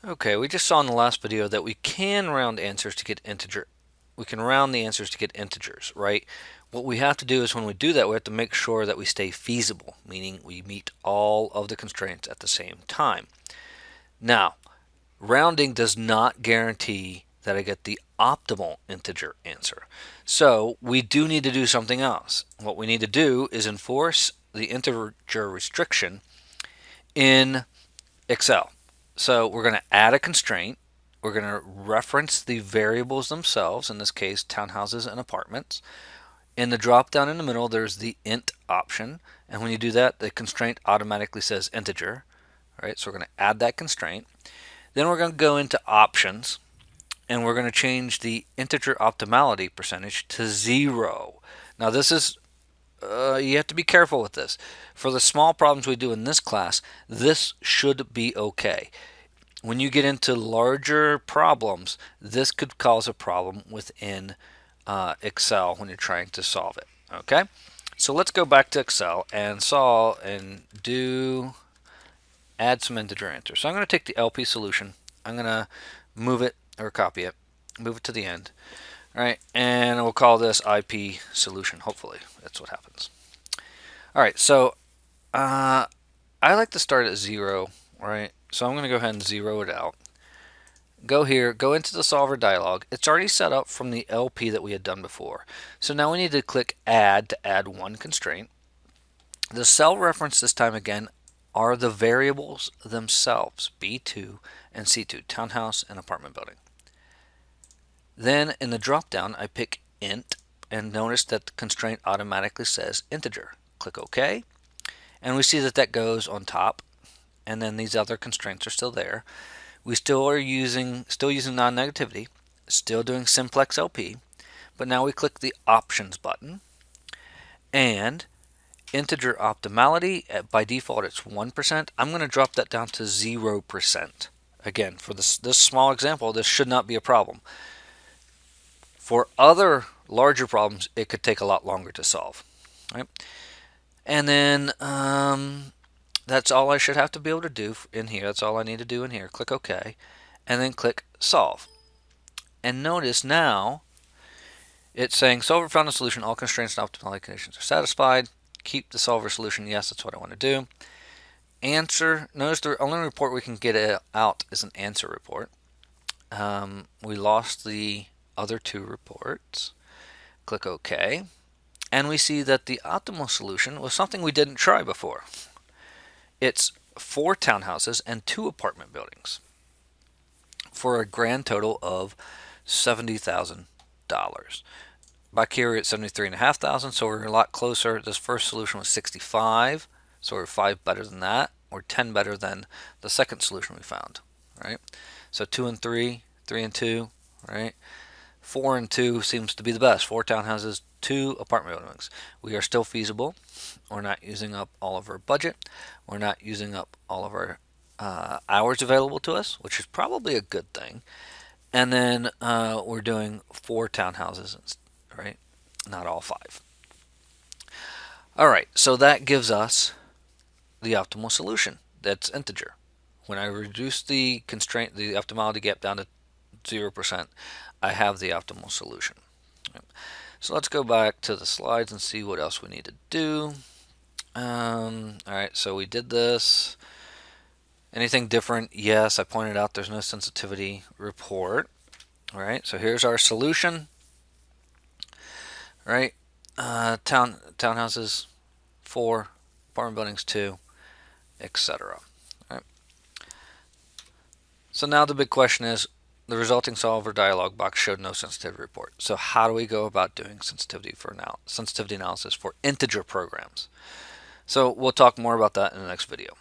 Okay, we just saw in the last video that we can round answers to get integer. We can round the answers to get integers, right? What we have to do is when we do that, we have to make sure that we stay feasible, meaning we meet all of the constraints at the same time. Now, rounding does not guarantee that I get the optimal integer answer. So we do need to do something else. What we need to do is enforce the integer restriction in Excel. So we're going to add a constraint. We're going to reference the variables themselves, in this case townhouses and apartments. In the drop down in the middle there's the int option, and when you do that the constraint automatically says integer. All right, so we're going to add that constraint. Then we're going to go into options and we're going to change the integer optimality percentage to 0. Now this is you have to be careful with this. For the small problems we do in this class, this should be okay. When you get into larger problems, this could cause a problem within Excel when you're trying to solve it. Okay, so let's go back to Excel and solve and add some integer answers. So I'm going to take the LP solution. I'm going to move it or copy it, move it to the end. All right, and we'll call this IP solution. Hopefully, that's what happens. All right, so I like to start at 0, right? So I'm going to go ahead and 0 it out. Go here, go into the solver dialog. It's already set up from the LP that we had done before. So now we need to click add to add one constraint. The cell reference this time again are the variables themselves, B2 and C2, townhouse and apartment building. Then in the drop down I pick int, and notice that the constraint automatically says integer. Click OK, and we see that that goes on top, and then these other constraints are still there. We still are using non-negativity, still doing simplex LP, but now we click the options button, and integer optimality, by default it's 1%. I'm going to drop that down to 0%. Again, for this small example, this should not be a problem. For other larger problems, it could take a lot longer to solve. Right? And then that's all I should have to be able to do in here. That's all I need to do in here. Click OK, and then click solve. And notice now it's saying solver found a solution. All constraints and optimality conditions are satisfied. Keep the solver solution. Yes, that's what I want to do. Answer. Notice the only report we can get out is an answer report. We lost the other two reports. Click OK, and we see that the optimal solution was something we didn't try before. It's 4 townhouses and 2 apartment buildings for a grand total of $70,000. Back here we're at $73,500, so we're a lot closer. This first solution was 65, so we're 5 better than that. We're 10 better than the second solution we found. Right? So 2 and 3, 3 and 2, right? 4 and 2 seems to be the best. 4 townhouses, 2 apartment buildings. We are still feasible. We're not using up all of our budget. We're not using up all of our hours available to us, which is probably a good thing. And then we're doing 4 townhouses, right? Not all 5. All right, so that gives us the optimal solution. That's integer. When I reduce the constraint, the optimality gap down to 0%, I have the optimal solution. So let's go back to the slides and see what else we need to do. Alright, so we did this. Anything different? Yes, I pointed out there's no sensitivity report. Alright, so here's our solution. Right, townhouses 4, apartment buildings 2, etc. Right. So now the big question is, the resulting solver dialog box showed no sensitivity report. So how do we go about doing sensitivity analysis for integer programs? So we'll talk more about that in the next video.